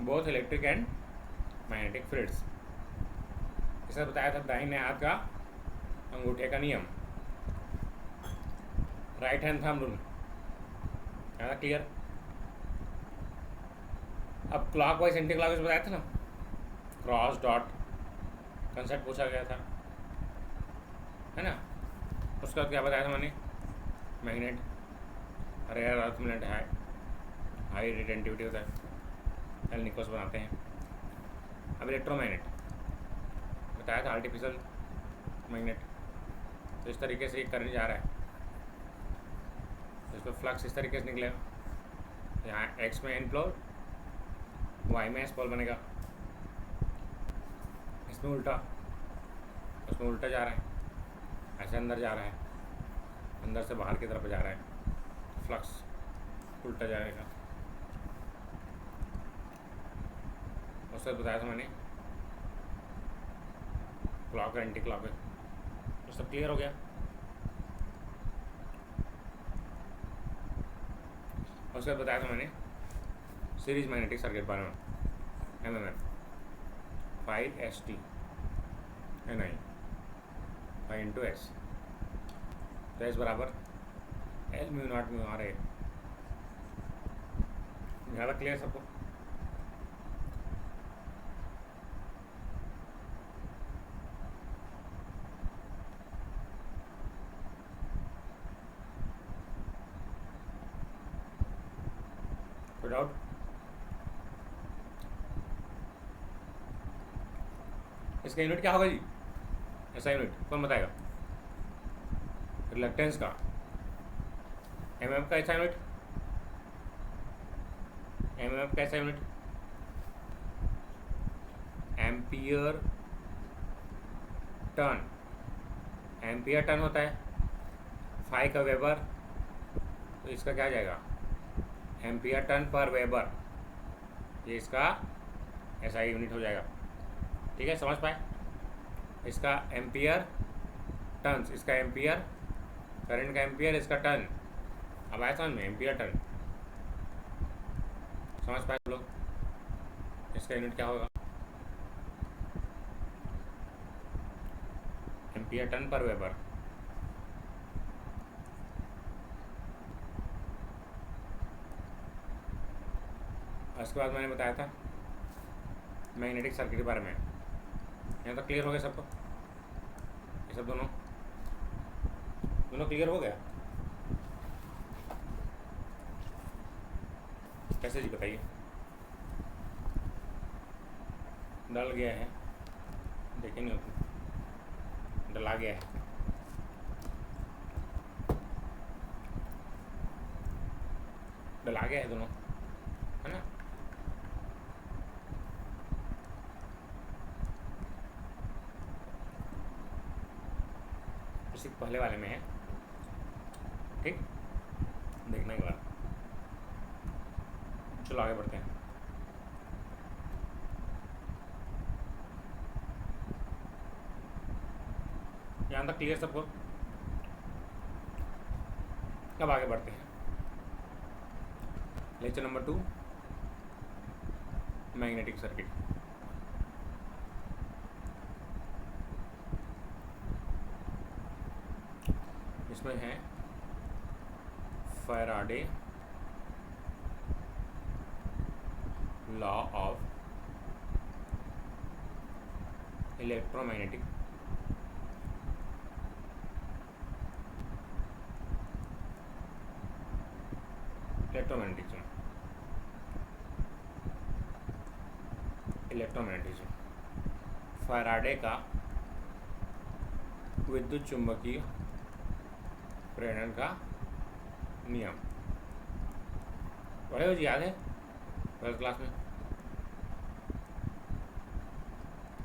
Both electric and magnetic fields. इसे बताया था दाहिने हाथ का अंगूठे का नियम, राइट हैंड थंब रूल। क्या क्लियर? अब clock wise anti clock wise बताया था ना, क्रॉस डॉट कंसेप्ट पूछा गया था, है ना। उसके बाद क्या बताया था मैंने? मैग्नेट रेयर अर्थ मैग्नेट है, हाई रिटेंटिविटी होता है, एल निकोस बनाते हैं। अब इलेक्ट्रोमैग्नेट बताया था, आर्टिफिशियल मैग्नेट। तो इस तरीके से एक करंट जा रहा है, तो इस पर फ्लक्स इस तरीके से निकलेगा, यहाँ एक्स में एन पोल, वाई में एस पोल बनेगा, इसमें उल्टा, उसमें उल्टा जा रहा है, ऐसे अंदर जा रहा है, अंदर से बाहर की तरफ जा रहा है, फ्लक्स उल्टा जाएगा। उससे बताया था मैंने क्लॉक एंटी क्लॉक। तो सब क्लियर हो गया। उसके बाद बताया था मैंने सीरीज मैग्नेटिक सर्किट बारे में, MMF 5ST NI 5 × S, तो S बराबर L mu naught mu r है। ज़्यादा क्लियर सबको? कोई डाउट? इसका यूनिट क्या होगा जी? ऐसा यूनिट कौन बताएगा? रिलक्टेंस का। MMF का ऐसा यूनिट, MMF का ऐसा unit ampere turn, ampere turn होता है, फाई का वेबर, तो इसका क्या जाएगा? एम्पियर टर्न पर वेबर, ये इसका ऐसा यूनिट हो जाएगा। ठीक है, समझ पाए? इसका एम्पियर टर्न्स, इसका एम्पियर, करंट का एम्पियर, इसका टर्न। अब आया समझ में? एम्पियर टर्न समझ पाए लोग? इसका यूनिट क्या होगा? एम्पियर टर्न पर वेबर। उसके बाद मैंने बताया था मैग्नेटिक सर्किट के बारे में। यहाँ तक क्लियर हो गया सबको? ये सब दोनों क्लियर हो गया? कैसे जी बताइए? डल गया है, देखे नहीं होते, डला गया है, डला गया है दोनों, है ना। इसी पहले वाले में है, ठीक, देखने के बाद चलो आगे बढ़ते हैं। यहाँ तक क्लियर सबको? अब आगे बढ़ते हैं। Lecture number 2, magnetic circuit. इसमें है Faraday law of electromagnetic electromagnetism, Faraday का विद्युत चुंबकीय प्रेरण का नियम। पढ़े हो जी? याद है 12th क्लास में?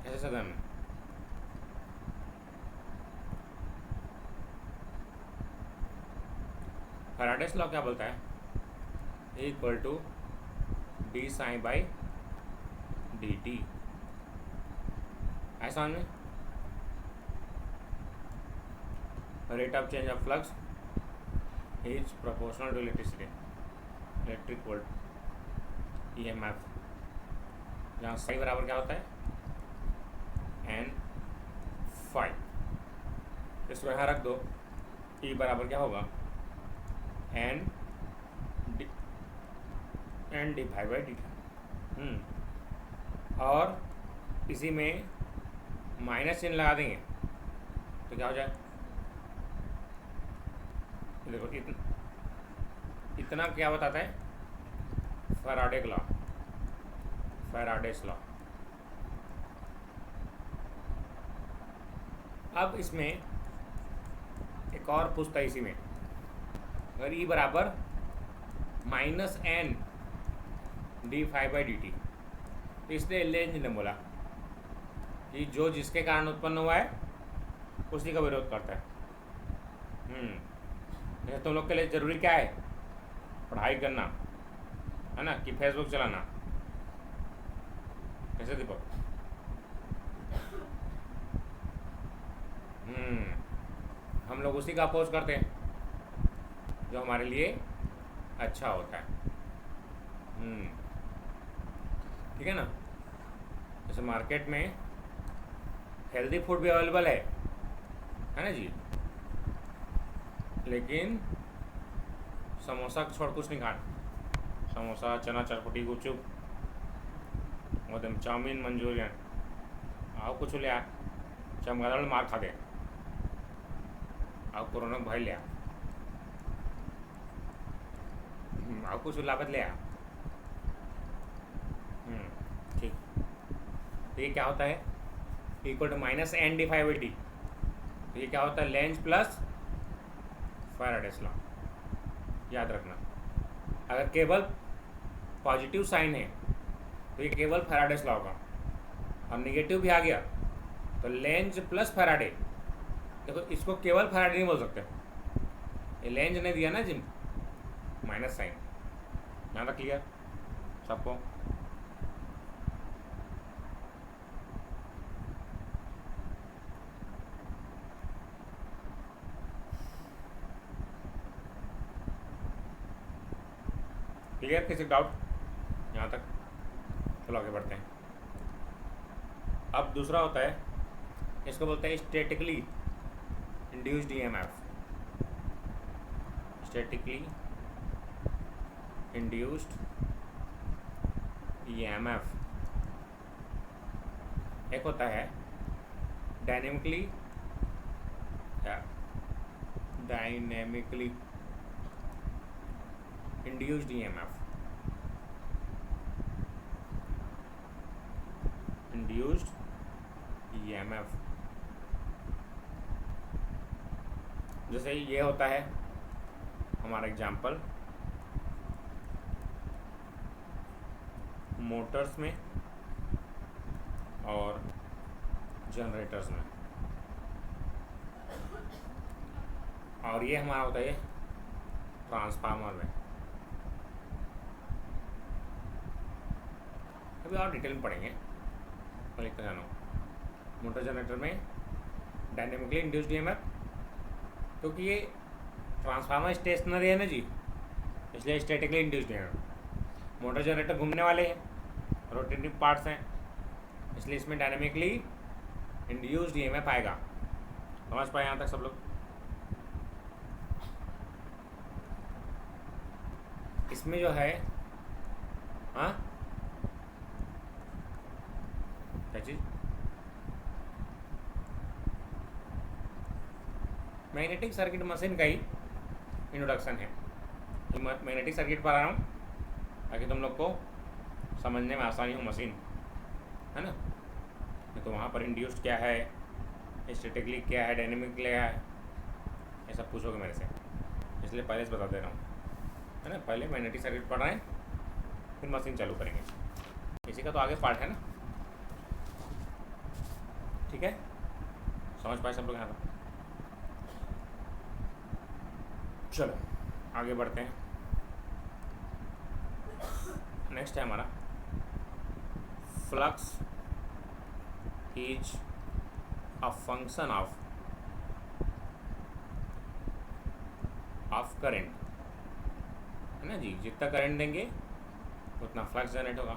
ऐसे सदन में फैराडेस लॉ क्या बोलता है? Equal to d psi by D t. ऐसा में rate of change of flux is proportional to electricity, electric volt EMF जहाँ साई बराबर क्या होता है एन फाई, इसको यहाँ रख दो, ई बराबर क्या होगा N d phi by d. और इसी में माइनस चिन्ह लगा देंगे तो क्या हो जाए, देखो इतना क्या बताता है फैराडे लॉ, फैराडेस लॉ। अब इसमें एक और पूछता है इसी में, अगर ई बराबर minus N d phi by D T, तो इसलिए लेंज ने बोला कि जो जिसके कारण उत्पन्न हुआ है उसी का विरोध करता है। जैसे तुम लोग के लिए ज़रूरी क्या है, पढ़ाई करना है ना कि फेसबुक चलाना, कैसे दीपक? हम लोग उसी का अपोज करते हैं जो हमारे लिए अच्छा होता है। ठीक है ना। जैसे मार्केट में हेल्दी फूड भी अवेलेबल है ना जी, लेकिन समोसा छोड़ कुछ नहीं खाना, समोसा चना चटपटी गुपचुप एकदम चाउमीन मंचूरियन आओ कुछ लिया चमगादड़ मार खा गए, आओ कोरोना भाई लिया, आओ कुछ लागत लिया। ठीक, तो ये क्या होता है equal to minus N d phi by d, तो ये क्या होता है लेंज प्लस फैराडेस लॉ, याद रखना। अगर केवल पॉजिटिव साइन है तो ये केवल फैराडेस लॉ का, और निगेटिव भी आ गया तो लेंज प्लस फैराडे। देखो इसको केवल फैराडे नहीं बोल सकते, ये लेंज ने दिया ना जिम माइनस साइन, यहाँ तक क्लियर सबको? क्लियर? किसी डाउट यहाँ तक? चलो आगे बढ़ते हैं। अब दूसरा होता है, इसको बोलते हैं statically induced EMF, statically induced EMF. एक होता है dynamically induced EMF, induced EMF. जैसे ये होता है हमारा एग्जाम्पल मोटर्स में और जनरेटर्स में, और ये हमारा होता है ट्रांसफार्मर में। अभी और डिटेल में पढ़ेंगे, तो लिखते जानो। मोटर जनरेटर में डायनेमिकली इंड्यूस्ड ईएमएफ, क्योंकि ये ट्रांसफार्मर स्टेशनरी है ना जी, इसलिए statically induced EMF. Motor generator घूमने वाले हैं, रोटेटिव पार्ट्स हैं, इसलिए इसमें डायनेमिकली इंड्यूस्ड ईएमएफ आएगा। समझ पाए यहाँ तक सब लोग? इसमें जो है हाँ क्या चीज़, मैग्नेटिक सर्किट मशीन का ही इंट्रोडक्शन है। तो मैग्नेटिक सर्किट पर आ रहा हूँ ताकि तुम लोग को समझने में आसानी हो मशीन, है ना। तो वहाँ पर इंड्यूस्ड क्या है, स्टैटिकली क्या है, डायनेमिक क्या है, ये सब पूछोगे मेरे से, इसलिए पहले से बता दे रहा हूँ, है ना। पहले मैग्नेटिक सर्किट पढ़ रहे हैं, फिर मशीन चालू करेंगे, इसी का तो आगे पार्ट है ना। ठीक है, समझ पाए सब लोग यहाँ पर? चलो आगे बढ़ते हैं। नेक्स्ट है हमारा flux is a function of current, है ना जी। जितना करंट देंगे उतना फ्लक्स जनरेट होगा,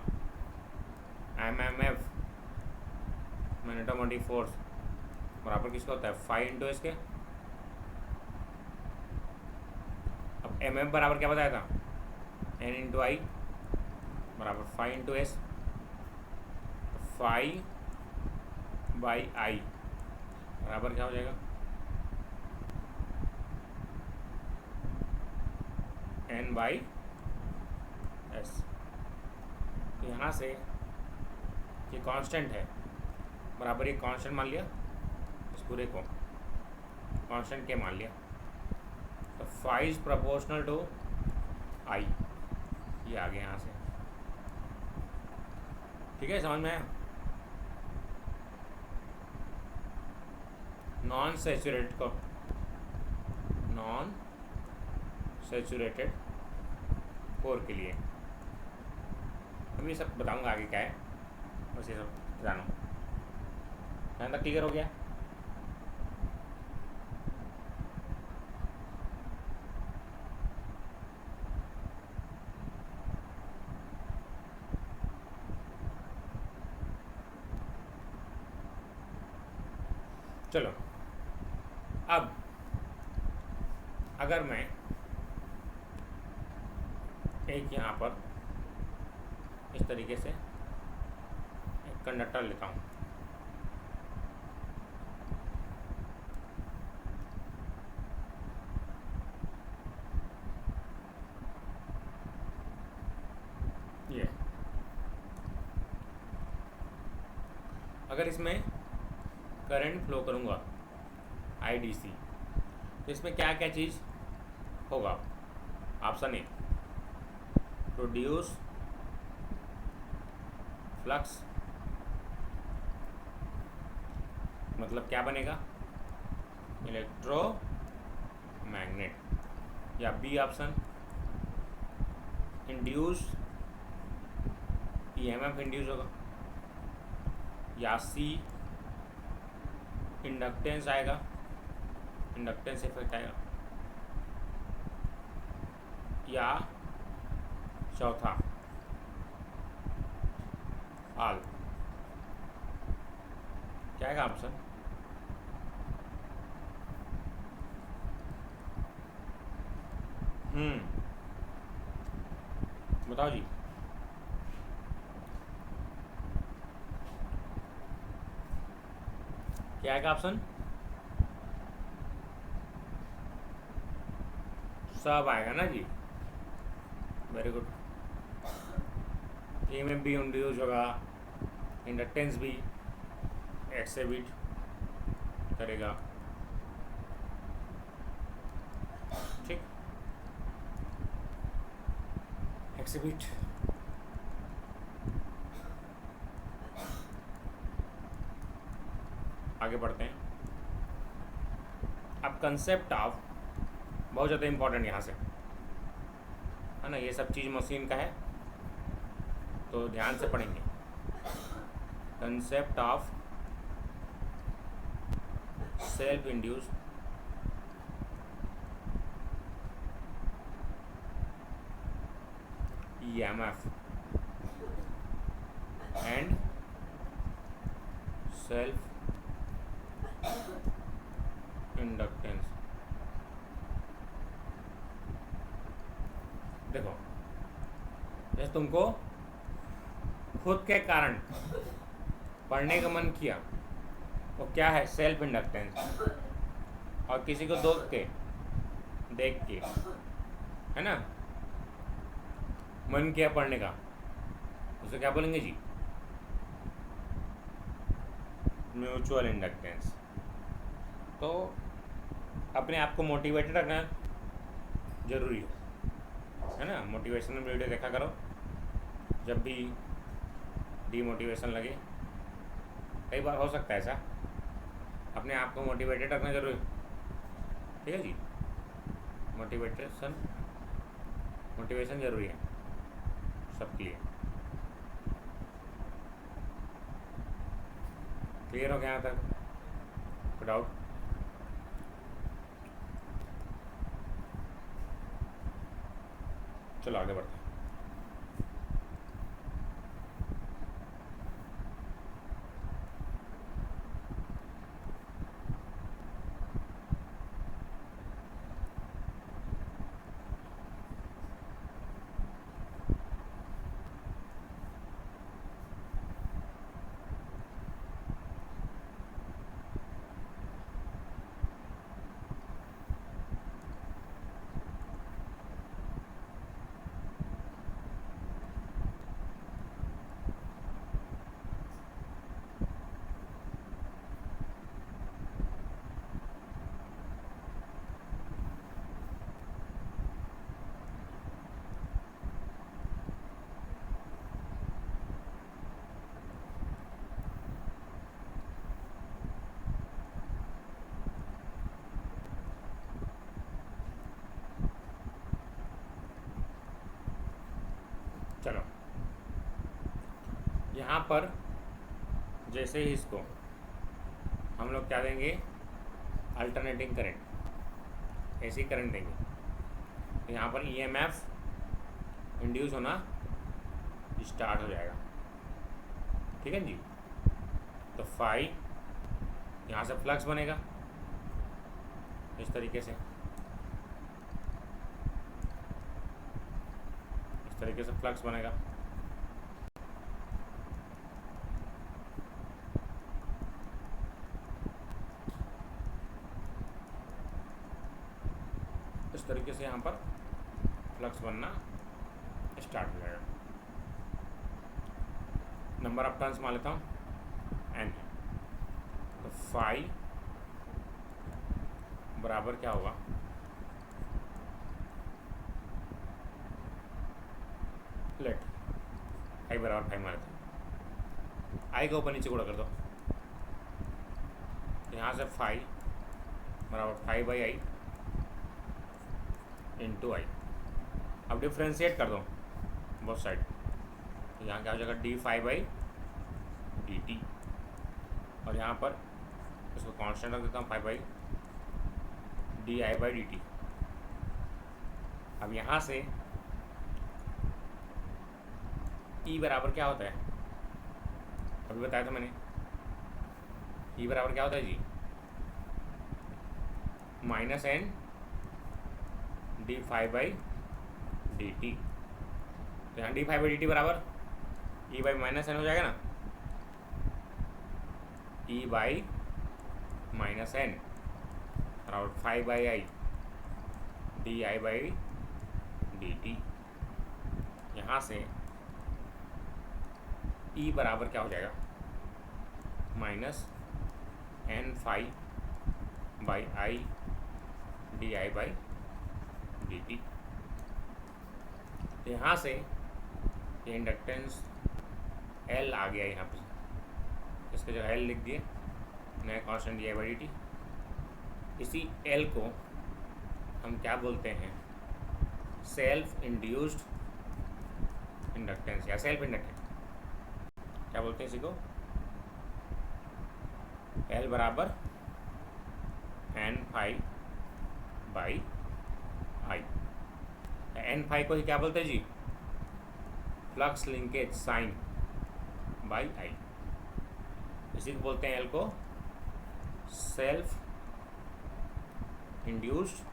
MMF मैग्नेटो मोटिव फोर्स बराबर किसका होता है, फाइव इंटू एस के। अब MM बराबर क्या बताया था, N इंटू आई बराबर five into S, five by आई बराबर क्या हो जाएगा, N बाई एस। तो यहाँ से ये कांस्टेंट है बराबर, ये कांस्टेंट मान लिया, इस पूरे को कांस्टेंट के मान लिया। तो फाइव इज प्रोपोर्शनल टू आई, ये आ गया यहाँ से। ठीक है, समझ में आया। नॉन सैचुरेटेड को, नॉन सैचुरेटेड कोर के लिए अभी सब बताऊंगा आगे क्या है, बस ये सब जानो। यहाँ तक क्लियर हो गया। चलो अब अगर मैं एक यहाँ पर इस तरीके से एक कंडक्टर लेता हूँ, ये अगर इसमें करंट फ्लो करूँगा IDC, तो इसमें क्या क्या चीज़ होगा। ऑप्शन ए, प्रोड्यूस फ्लक्स, मतलब क्या बनेगा, इलेक्ट्रोमैग्नेट। या B option, induce EMF induce होगा। या सी, इंडक्टेंस आएगा, इंडक्टेंस इफेक्ट आएगा। या चौथा आल, क्या आएगा ऑप्शन, बताओ जी। क्या आएगा ऑप्शन, सब आएगा ना जी, वेरी गुड। EMF भी इंड्यूस होगा, इंडक्टेंस भी एक्सेबिट करेगा, ठीक, एक्सेबिट। आगे बढ़ते हैं। अब कंसेप्ट ऑफ, बहुत ज़्यादा इम्पोर्टेंट यहाँ से है ना, ये सब चीज़ मशीन का है तो ध्यान से पढ़ेंगे। Concept of self induce EMF and self inductance. देखो, जैसे तुमको खुद के कारण पढ़ने का मन किया, वो क्या है, सेल्फ इंडक्टेंस। और किसी को देख के है ना मन किया पढ़ने का, उसे क्या बोलेंगे जी, म्यूचुअल इंडक्टेंस। तो अपने आप को मोटिवेटेड रखना जरूरी है ना। मोटिवेशनल वीडियो देखा करो, जब भी डीमोटिवेशन लगे, कई बार हो सकता है ऐसा, अपने आप को मोटिवेटेड रखना जरूरी, ठीक है जी। मोटिवेशन जरूरी है सबके लिए। क्लियर हो गया यहाँ तक, कोई डाउट? चलो आगे बढ़ते हैं। चलो यहाँ पर जैसे ही इसको हम लोग क्या देंगे, अल्टरनेटिंग करंट, ऐसी करंट देंगे, तो यहाँ पर ईएमएफ इंड्यूस होना स्टार्ट हो जाएगा। ठीक है जी। तो फाई यहाँ से फ्लक्स बनेगा इस तरीके से, इस तरीके से फ्लक्स बनेगा। इस तरीके से यहाँ पर फ्लक्स बनना स्टार्ट हो जाएगा। नंबर ऑफ टर्न्स मान लेता हूँ n, तो फाई बराबर क्या होगा, लेट फाई बराबर फाई मान लेते हैं, आई का ऊपर नीचे गुणा कर दो, यहाँ से फाई बराबर फाई बाई आई इंटू आई। अब डिफ्रेंशिएट कर दो बोथ साइड, तो यहाँ क्या हो जाएगा, d phi by D t, और यहाँ पर इसको कांस्टेंट रख देता हूँ phi by d I by D t. अब यहाँ से ई बराबर क्या होता है, अभी बताया था मैंने, ई बराबर क्या होता है जी, minus N D five by D T. तो यहाँ D five by D T बराबर ई बाई माइनस एन हो जाएगा ना, ई बाई माइनस एन बराबर five by I D I by D T. यहाँ से ई बराबर क्या हो जाएगा, minus N phi by I D I by D T. यहाँ से ये इंडक्टेंस एल आ गया यहाँ पे, इसके जगह एल लिख दिए, नया constant D I by D T. इसी एल को हम क्या बोलते हैं, सेल्फ इंड्यूस्ड इंडक्टेंस या सेल्फ इंडक्टेंस, क्या बोलते हैं इसी को, एल बराबर N phi by I. N phi को ही क्या बोलते हैं जी, flux linkage sine by I, इसी को बोलते हैं एल को सेल्फ इंड्यूस्ड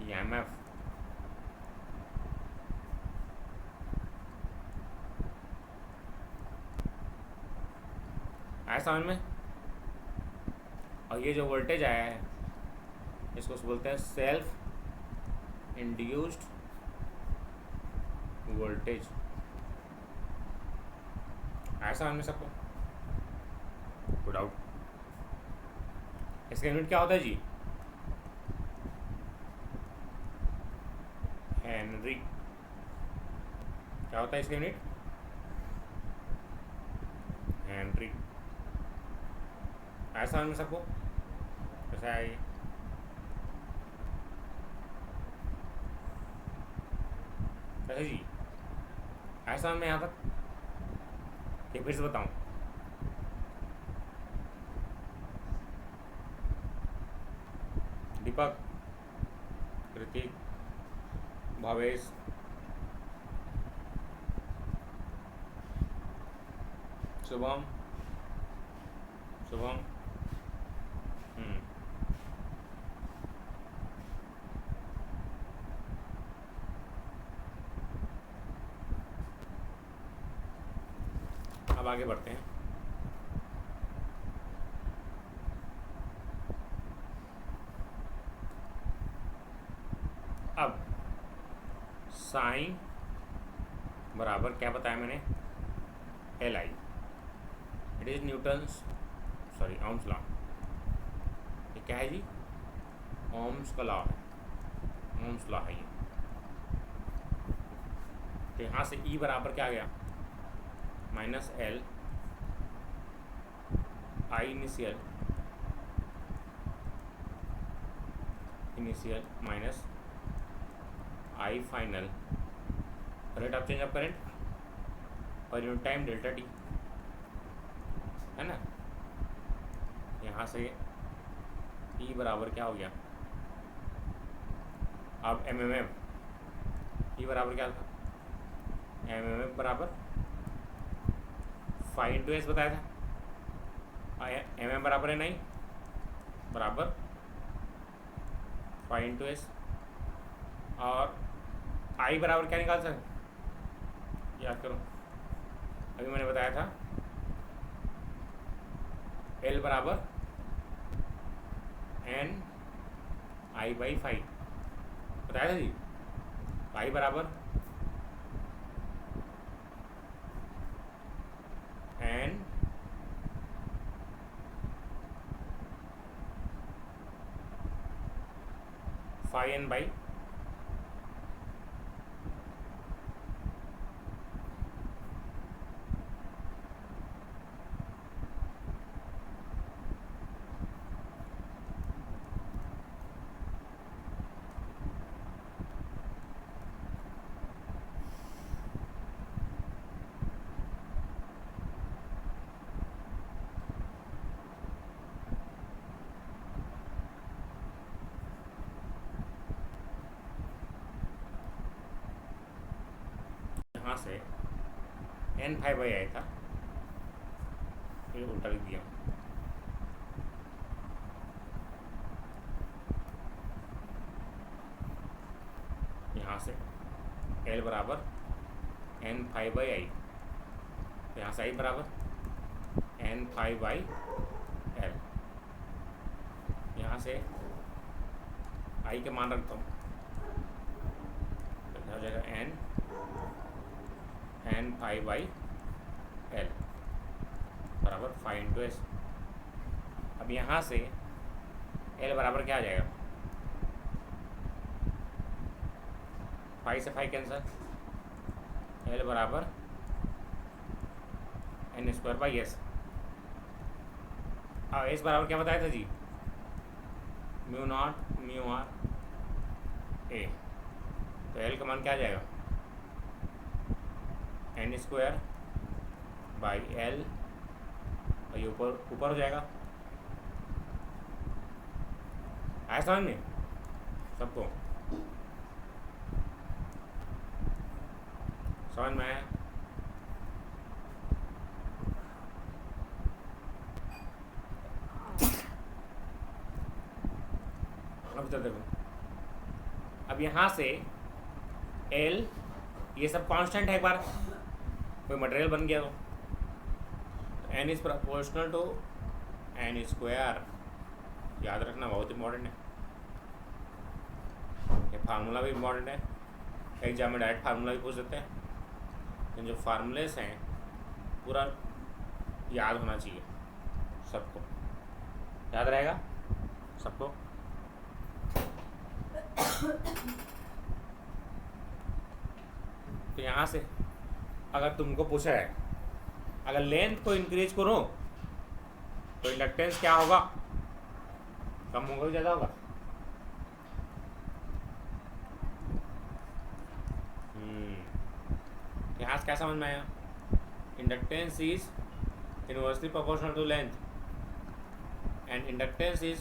ईएमएफ। आया समझ में। और ये जो वोल्टेज आया है इसको बोलते हैं सेल्फ इंड्यूस्ड वोल्टेज। आया समझ में सबको, नो डाउट। इसका यूनिट क्या होता है जी, हेनरी। क्या होता है इसका यूनिट, हेनरी। आया समझ में सबको, कैसा है ये, कैसे जी, आया समझ में यहाँ तक, कि फिर से बताऊँ, दीपक, कृतिक, भावेश, शुभम, शुभम, अब आगे बढ़ते हैं। अब साइन बराबर क्या बताया मैंने, L I, it is Newton's sorry Ohm's law. ये क्या है जी, ओम्स का लॉ है, ओम्स लॉ है ये। तो यहाँ से ई बराबर क्या आ गया, minus L I initial minus I final rate of change of current per unit time delta T, है ना। यहाँ से ई बराबर क्या हो गया, अब एम एम एम, ई बराबर क्या था, एम एम एम बराबर 5 इंटू एस बताया था, एम एम बराबर है नहीं, बराबर 5 इंटू एस, और आई बराबर क्या निकाल सकते, याद करो अभी मैंने बताया था एल बराबर एन आई बाई 5 बताया था जी, आई बराबर एन फाइव एन बाई यहाँ से एन 5 बाई आया था, फिर उल्टा लिख दिया, यहाँ से एल बराबर एन 5 बाई आई, तो यहाँ से आई बराबर एन 5 बाई एल, यहाँ से आई के मान रखता हूँ, तो हो जाएगा एन 5 बाई एल बराबर 5 इंटू एस। अब यहाँ से एल बराबर क्या आ जाएगा, 5 से 5 कैंसर, एल बराबर एन स्क्वायर बाई एस, अब एस बराबर क्या बताया था जी, mu naught mu R A, तो एल का मान क्या आ जाएगा, एन स्क्वायर बाई एल, और ये ऊपर हो जाएगा, आया समझ में सबको, समझ में आया। अब तो देखो, अब यहाँ से एल ये सब कांस्टेंट है, एक बार कोई मटेरियल बन गया तो N is proportional to N square, याद रखना बहुत इंपॉर्टेंट है, ये फार्मूला भी इंपॉर्टेंट है, एग्जाम में डायरेक्ट फार्मूला भी पूछ देते हैं, लेकिन जो फार्मूलेस हैं पूरा याद होना चाहिए सबको, याद रहेगा सबको। तो यहाँ से अगर तुमको पूछा है अगर लेंथ को इंक्रीज करो तो इंडक्टेंस क्या होगा, कम होगा कि ज़्यादा होगा, यहाँ से क्या समझ में आया, inductance is inversely proportional to length and inductance is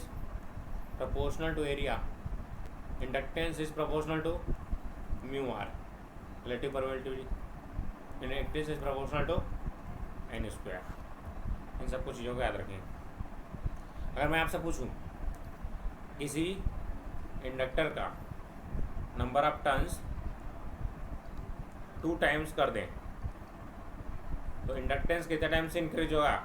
proportional to area, inductance is proportional to mu R relative permittivity, inductance is proportional to N square, इन सब कुछ चीज़ों को याद रखें। अगर मैं आपसे पूछूं किसी इंडक्टर का नंबर ऑफ टर्न्स 2 टाइम्स कर दें तो इंडक्टेंस कितने टाइम से इंक्रीज होगा,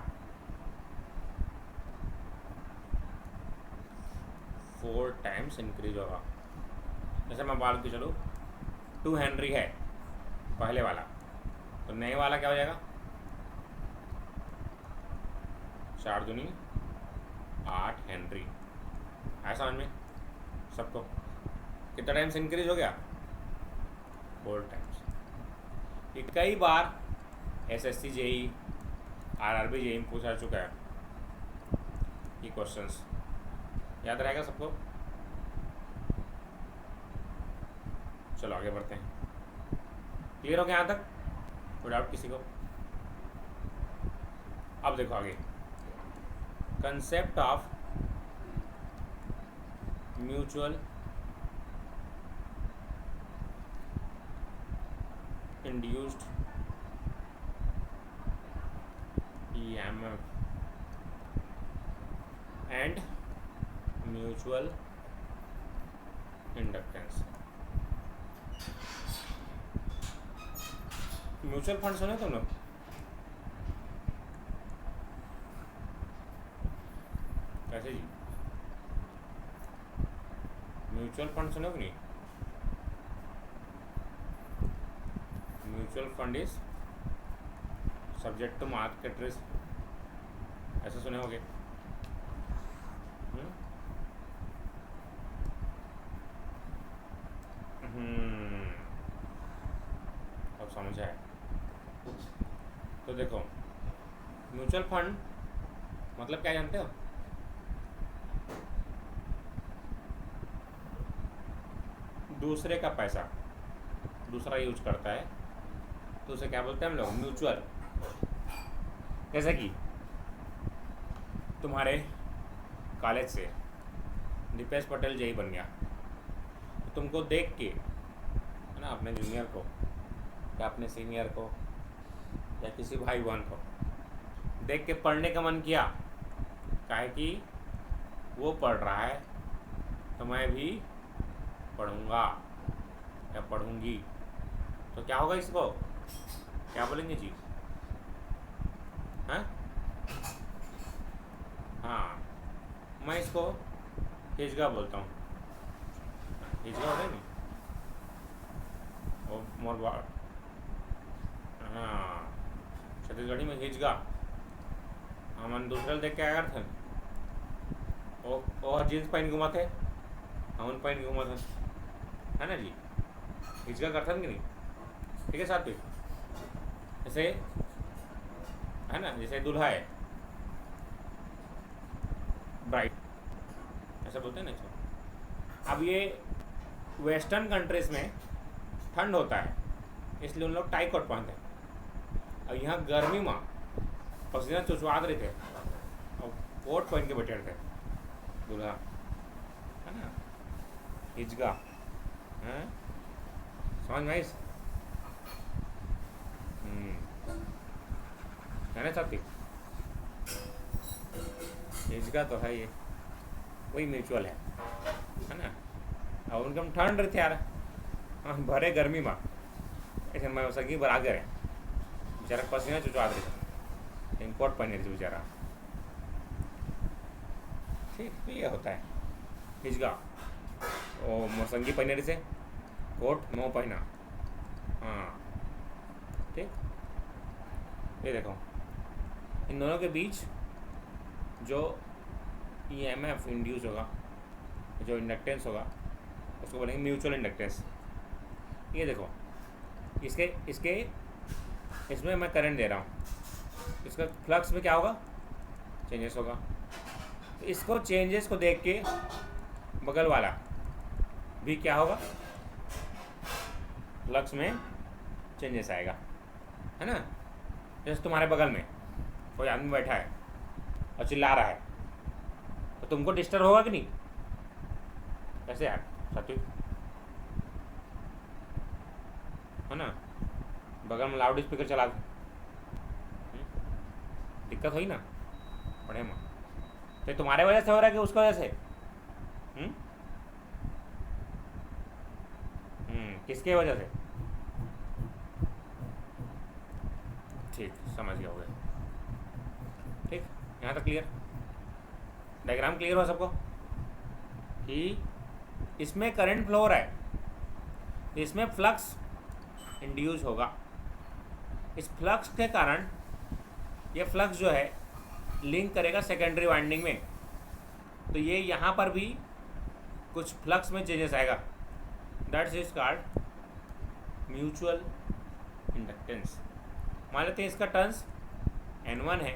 4 टाइम्स इंक्रीज होगा। जैसे मैं बात की चलो 2 हेनरी है पहले वाला, तो नए वाला क्या हो जाएगा 4 दूनी 8 हेनरी, है समझ में सबको, कितना टाइम्स इंक्रीज हो गया 4 टाइम्स। ये कई बार एसएससी जेई आरआरबी जेई में पूछा चुका है, ये क्वेश्चंस याद रहेगा सबको। चलो आगे बढ़ते हैं। क्लियर हो गया यहाँ तक? कोई डाउट किसी को? अब देखो आगे, concept of mutual induced EMF and mutual inductance. Mutual fund सुने तुम लोग? कैसे जी? म्यूचुअल फंड सुनो कि नहीं? Mutual fund is subject to market risk, ऐसे सुने होंगे। अब समझ आए? तो देखो, म्यूचुअल फंड मतलब क्या जानते हो? दूसरे का पैसा दूसरा यूज करता है तो उसे क्या बोलते हैं हम लोग? म्यूचुअल। जैसे कि तुम्हारे कॉलेज से दीपेश पटेल जेई बन गया, तो तुमको देख के, है ना, अपने जूनियर को या अपने सीनियर को या किसी भाई बहन को देख के पढ़ने का मन किया, काहे कि वो पढ़ रहा है तो मैं भी पढ़ूंगा या पढ़ूंगी, तो क्या होगा? इसको क्या बोलेंगे जी? हाँ हाँ, मैं इसको हिजगा बोलता हूँ। हिजगा होता है नहीं? वो मोर, हाँ, छत्तीसगढ़ी में हिजगा। हमन दूसरे देख के क्या करते? वो जीन्स पहन घुमा थे, हमन पहन घुमा थे, है ना जी? हिजगा करथन कि नहीं? ठीक है साथ में, जैसे है ना, जैसे दूल्हा है, ब्राइड, ऐसा बोलते हैं ना इसको। अब ये वेस्टर्न कंट्रीज में ठंड होता है, इसलिए उन लोग टाई कोट पहनते हैं। और यहाँ गर्मी में पसीना चुचवाते रहते और कोट पहन के बैठे रहते दूल्हा, है ना? हिजगा, हैं? समझ में आई? है ना साथी? हिजगा तो है, ये वही म्यूचुअल है ना? और उनका ठंड रहते यार, भरे गर्मी में ऐसे मैं सगी बराबर है, बेचारा पसीना चुचवा रहे, कोट पहने रहे बेचारा। ठीक, तो ये होता है हिजगा। ओ मोरसंगी पहने रहे से, कोट नो पहना। हाँ ठीक, ये देखो, इन दोनों के बीच जो EMF इंड्यूस होगा, जो इंडक्टेंस होगा, उसको बोलेंगे म्यूचुअल इंडक्टेंस। ये देखो, इसमें मैं करंट दे रहा हूँ, इसका फ्लक्स में क्या होगा? चेंजेस होगा। तो इसको चेंजेस को देख के बगल वाला भी क्या होगा? फ्लक्स में चेंजेस आएगा, है ना? जैसे तुम्हारे बगल में कोई आदमी बैठा है और चिल्ला रहा है, तो तुमको डिस्टर्ब होगा कि नहीं? कैसे यार साथी, है ना? बगल में लाउड स्पीकर चला दे, दिक्कत हुई ना पढ़े में? तो तुम्हारे वजह से हो रहा है कि उसकी वजह से? किसके वजह से? ठीक, समझ गया, हो गया। ठीक, यहाँ तक क्लियर? डायग्राम क्लियर हो सबको कि इसमें करंट फ्लो हो रहा है, इसमें फ्लक्स इंड्यूस होगा। इस फ्लक्स के कारण ये फ्लक्स जो है लिंक करेगा सेकेंडरी वाइंडिंग में, तो ये यहाँ पर भी कुछ फ्लक्स में चेंजेस आएगा, that's is called mutual inductance. मान लेते हैं इसका टर्न्स N1 है,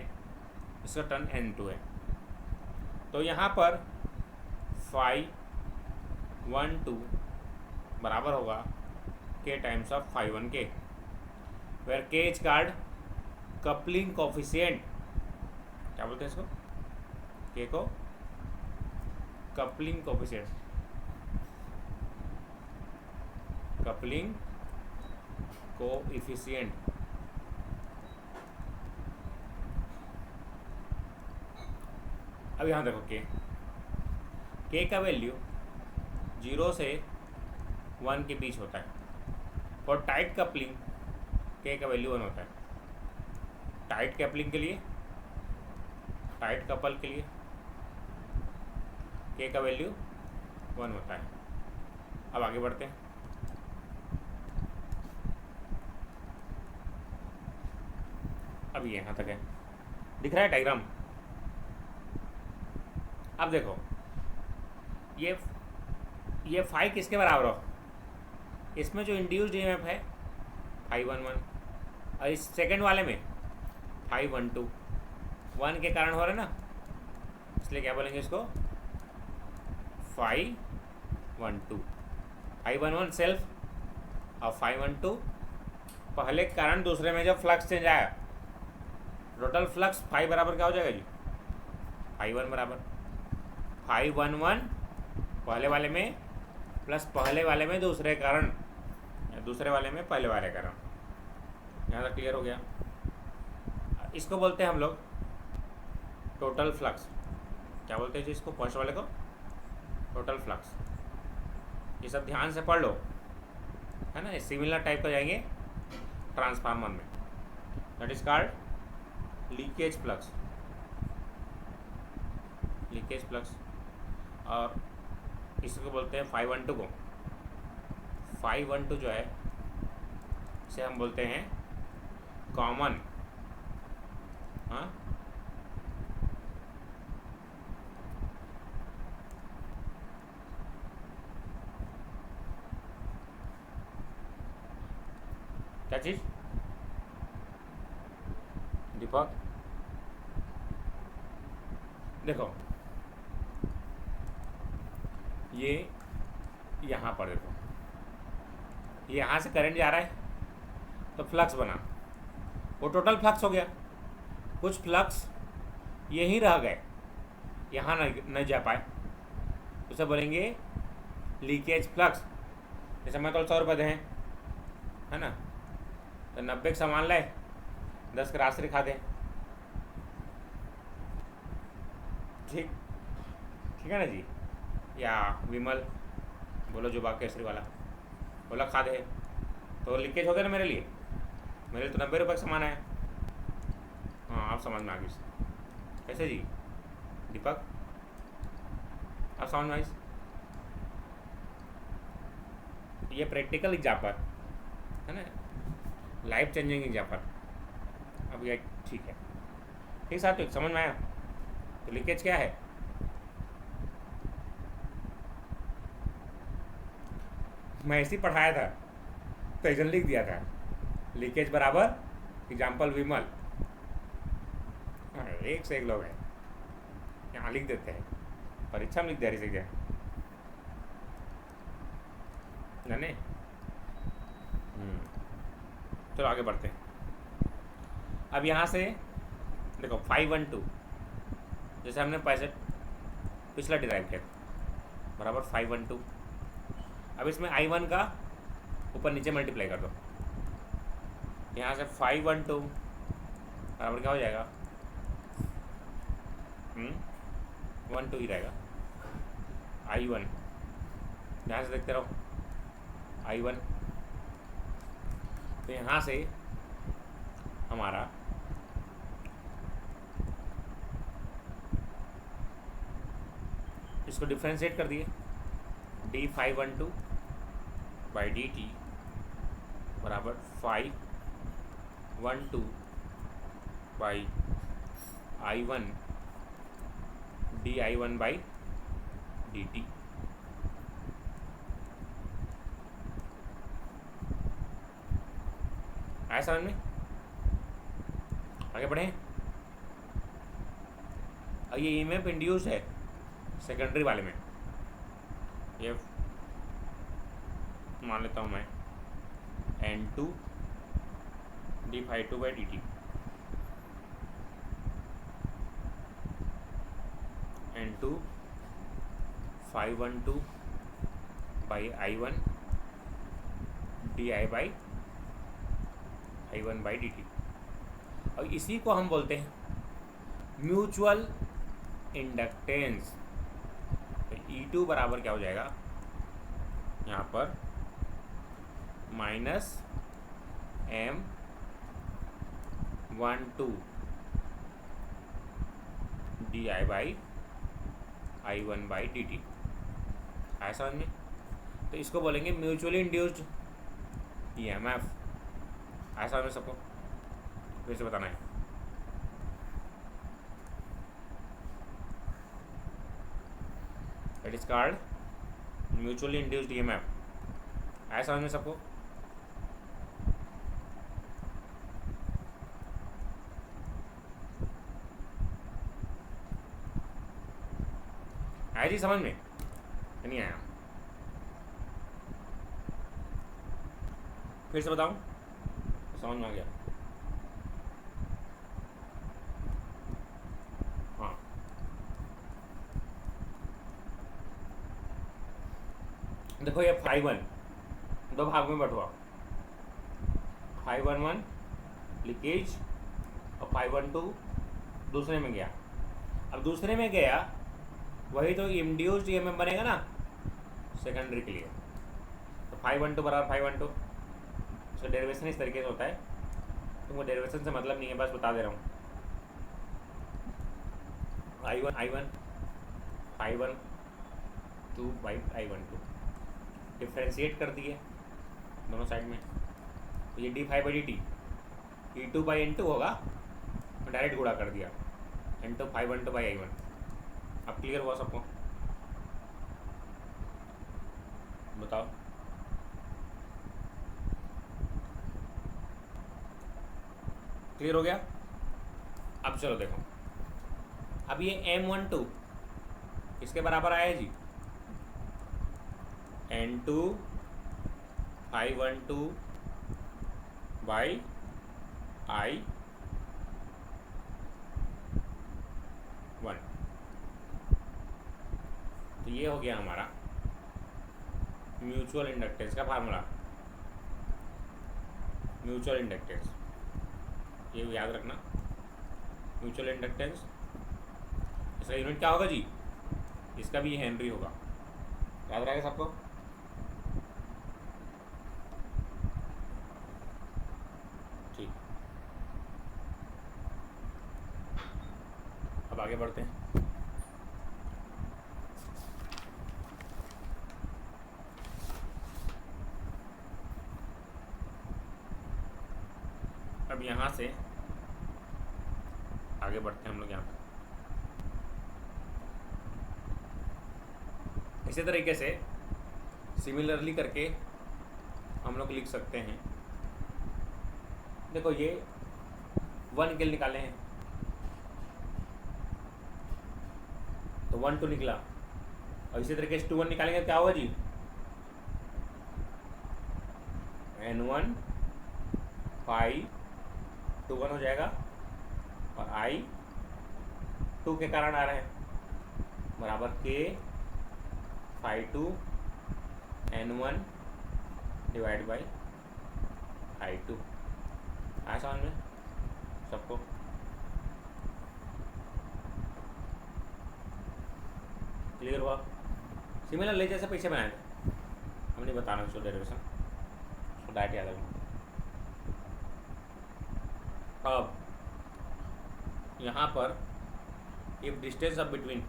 इसका टर्न N2 है, तो यहाँ पर phi 1 2 बराबर होगा K times of phi 1 K, where K is called coupling coefficient. क्या बोलते हैं इसको, के को कपलिंग कोफिशिएंट, कपलिंग कोएफिशिएंट। अब यहाँ देखो के का वैल्यू 0 से 1 के बीच होता है। और टाइट कपलिंग के का वैल्यू 1 होता है। टाइट कपलिंग के लिए, टाइट कपल के लिए के का वैल्यू 1 होता है। अब आगे बढ़ते हैं। अब ये यहाँ तक है, दिख रहा है डायग्राम। अब देखो ये फाई किसके बराबर हो, इसमें जो इंड्यूस्ड ईएमएफ है 511 और इस सेकंड वाले में 512 1 के कारण हो रहा है ना, इसलिए क्या बोलेंगे इसको 512। 511 सेल्फ और 512 पहले के कारण दूसरे में जब फ्लक्स चेंज आया, टोटल फ्लक्स 5 बराबर क्या हो जाएगा जी 5 बराबर 511 पहले वाले में प्लस पहले वाले में दूसरे कारण, दूसरे वाले में पहले वाले कारण। यहाँ तक क्लियर हो गया। इसको बोलते हैं हम लोग टोटल फ्लक्स। क्या बोलते हैं जी इसको, फर्स्ट वाले को टोटल फ्लक्स। ये सब ध्यान से पढ़ लो, है ना। सिमिलर टाइप का जाएंगे ट्रांसफार्मर में, that is called leakage flux, leakage flux. और इसको बोलते हैं 512 को, 512 जो है इसे हम बोलते हैं कॉमन, हाँ क्या चीज दीपक, देखो ये यहाँ पर देखो, ये यहाँ से करंट जा रहा है तो फ्लक्स बना, वो टोटल फ्लक्स हो गया। कुछ फ्लक्स यहीं रह गए, यहाँ नहीं जा पाए, उसे बोलेंगे लीकेज फ्लक्स। जैसे मैं तो 100 रुपये दें, है ना, तो 90 का सामान लाए, 10 का राशि दिखा दें, ठीक ठीक है ना जी। या विमल बोलो जो बाग केसरी वाला बोला खा दे, तो लीकेज हो गया ना मेरे लिए, मेरे लिए तो 90 रुपये का सामान आया। हाँ आप समझ में आ गई कैसे जी दीपक, आप समझ में आई। ये प्रैक्टिकल एग्जाम्पल है ना, लाइफ चेंजिंग एग्जाम्पल। अब ये ठीक है, ठीक साहब, समझ में आया। तो लीकेज क्या है, मैं ऐसे ही पढ़ाया था तो एजन लिख दिया था, लीकेज बराबर एग्जाम्पल विमल। एक से एक लोग हैं यहाँ लिख देते हैं, परीक्षा में लिख दिया रही से जाने। चलो आगे बढ़ते हैं। अब यहाँ से देखो 512 जैसे हमने पैसे पिछला डिराइव किया बराबर 512। अब इसमें I1 का ऊपर नीचे मल्टीप्लाई कर दो, यहाँ से 512 बराबर क्या हो जाएगा 12 ही रहेगा। I1 ध्यान से देखते रहो I1, तो यहाँ से हमारा इसको डिफ्रेंशिएट कर दिए, d512 बाई dt बराबर 512 by I1 di1 by dt। आया समझ में, आगे बढ़ें। और ये ईएमएफ इंड्यूस है सेकेंडरी वाले में, ये मान लेता हूँ मैं N2 d∅2/dt n2 ∅12/i1 di/i1/dt। और इसी को हम बोलते हैं म्यूचुअल इंडक्टेंस। तो E2 बराबर क्या हो जाएगा यहाँ पर -M12 di/i1/dt। आया समझ में? तो इसको बोलेंगे म्यूचुअली इंड्यूस्ड EMF। आया समझ में सबको? फिर से बताना है। It is called mutually induced EMF। आया समझ में सबको? आया जी समझ में? नहीं आया? फिर से बताऊं? समझ में आ गया? हाँ, देखो ये ∅1 दो भाग में बंटा। ∅11 लीकेज और ∅12 दूसरे में गया। अब दूसरे में गया वही तो इंड्यूस्ड EMF बनेगा ना सेकेंडरी के लिए। तो ∅12 बराबर ∅12, उसका डेरिवेशन इस तरीके से होता है। तुमको डेरिवेशन से मतलब नहीं है, बस बता दे रहा हूँ। I1 ∅12/i12 डिफ्रेंशिएट कर दिए दोनों साइड में। तो ये d∅/dt E2/N2 होगा, डायरेक्ट गुणा कर दिया N2 ∅12/i1। अब क्लियर हुआ सबको? बताओ। क्लियर हो गया? अब चलो देखो, अब ये M12 किसके बराबर आया जी? N2 ∅12/i1। तो ये हो गया हमारा म्यूचुअल इंडक्टेंस का फार्मूला। म्यूचुअल इंडक्टेंस ये याद रखना। म्यूचुअल इंडक्टेंस इसका यूनिट क्या होगा जी? इसका भी हेनरी होगा। याद रहेगा सबको? ठीक, अब आगे बढ़ते हैं। अब यहाँ से आगे बढ़ते हैं हम लोग। यहाँ इसी तरीके से सिमिलरली करके हम लोग लिख सकते हैं। देखो ये 1 के निकाले हैं तो 1 2 निकला, और इसी तरीके से 2 1 निकालेंगे क्या होगा जी? N1 ∅21 हो जाएगा, और I2 के कारण आ रहे हैं बराबर K ∅2 N1 /I2। आया समझ में सबको? क्लियर हुआ? सिमिलरली जैसे पीछे बनाए थे, हम नहीं बताना उसको डेरिवेशन, उसको डायरेक्ट याद रखना। अब यहाँ पर if distance of between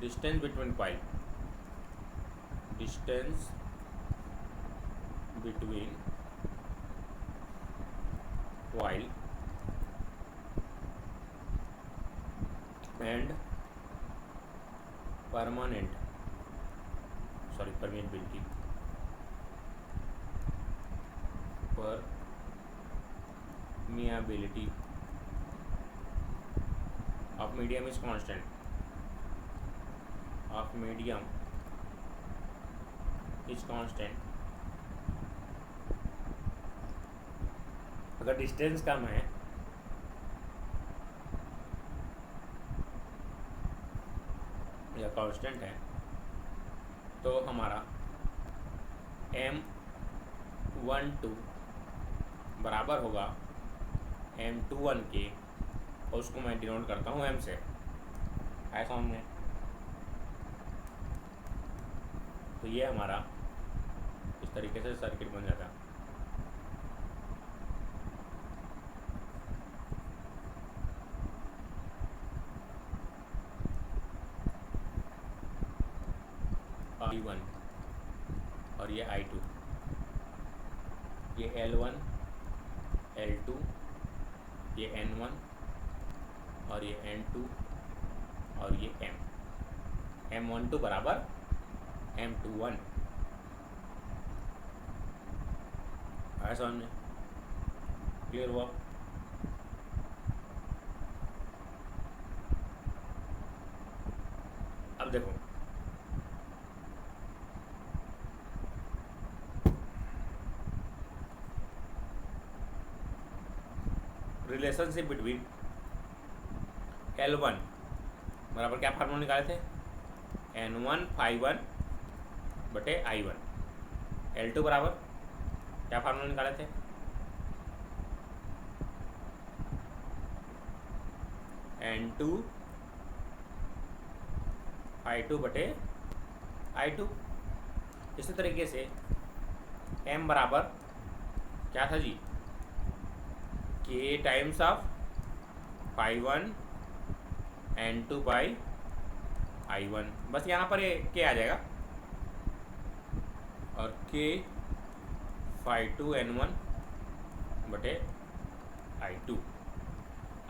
distance between coil and permeability of medium is constant, अगर डिस्टेंस कम है या कांस्टेंट है तो हमारा M12 बराबर होगा M21 के, और उसको मैं डिनोट करता हूँ M से। आया समझ में? तो ये हमारा इस तरीके से सर्किट बन जाता है। I1 और ये I2, ये L1 L2, ये N1 और ये N2 और ये M12 बराबर M21। आया समझ में? क्लियर हुआ? अब देखो, रिलेशनशिप बिटवीन L1 बराबर क्या फार्मूला निकाले थे? N1 phi1 बटे I1। L2 बराबर क्या फार्मूला निकाले थे? N2 phi2 बटे I2। इसी तरीके से M बराबर क्या था जी? K times of phi1 N2 by I1। बस यहाँ पर ये K आ जाएगा, और K phi2 N1 बटे I2।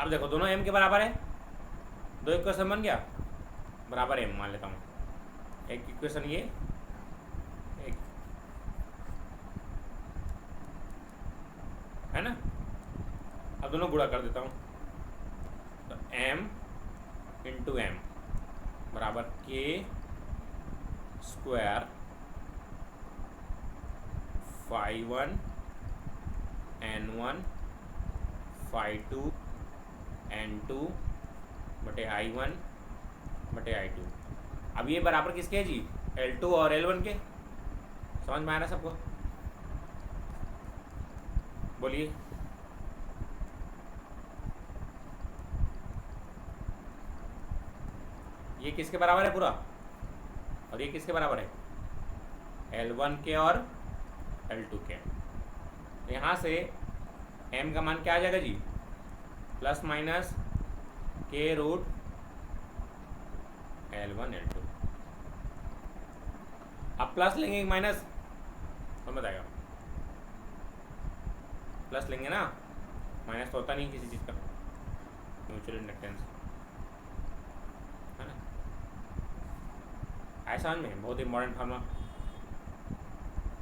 अब देखो दोनों M के बराबर है, दो इक्वेशन बन गया, बराबर M मान लेता हूँ। एक इक्वेशन ये, एक है ना। अब दोनों गुणा कर देता हूँ, तो M इंटू M बराबर K square phi1 N1 phi2 N2 बटे I1 बटे I2। अब ये बराबर किसके है जी? L2 और L1 के। समझ में आ रहा है सबको? बोलिए। ये किसके बराबर है पूरा, और ये किसके बराबर है? L1 के और L2 के। यहाँ से M का मान क्या आ जाएगा जी? Plus minus K root L1 L2। अब प्लस लेंगे माइनस, तो बताएगा प्लस लेंगे ना, माइनस तो होता नहीं किसी चीज़ का, म्यूचुअल इंडक्टेंस है ना। ऐसा में बहुत इंपॉर्टेंट फार्मूला।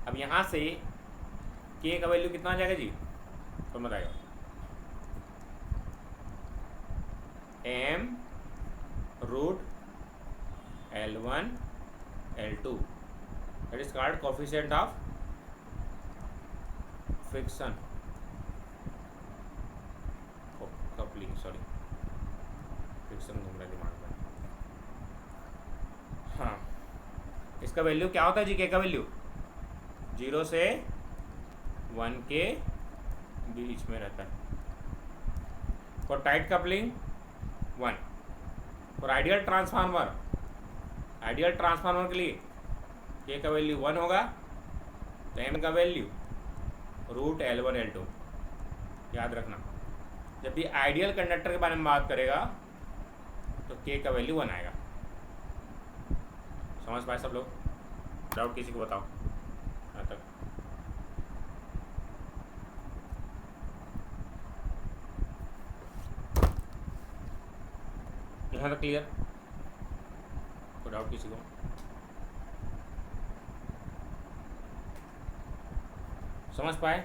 अब यहाँ से K का वैल्यू कितना आ जाएगा जी? तो बताएगा M root L1 L2, that is called coefficient of friction coupling, sorry friction घूम रहा है दिमाग में। हाँ, इसका वैल्यू क्या होता है जी? K का वैल्यू 0 से 1 के बीच में रहता है। For tight coupling 1, for ideal transformer, ideal transformer के लिए K का वैल्यू 1 होगा, तो M का वैल्यू रूट L1 L2। याद रखना, जब भी आइडियल कंडक्टर के बारे में बात करेगा तो K का वैल्यू 1 आएगा। समझ पाए सब लोग? डाउट किसी को बताओ यहाँ तक? यहाँ तक क्लियर? कोई डाउट किसी को? समझ पाए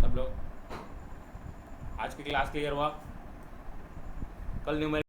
सब लोग? आज की क्लास क्लियर हुआ? कल न्यूमेरिकल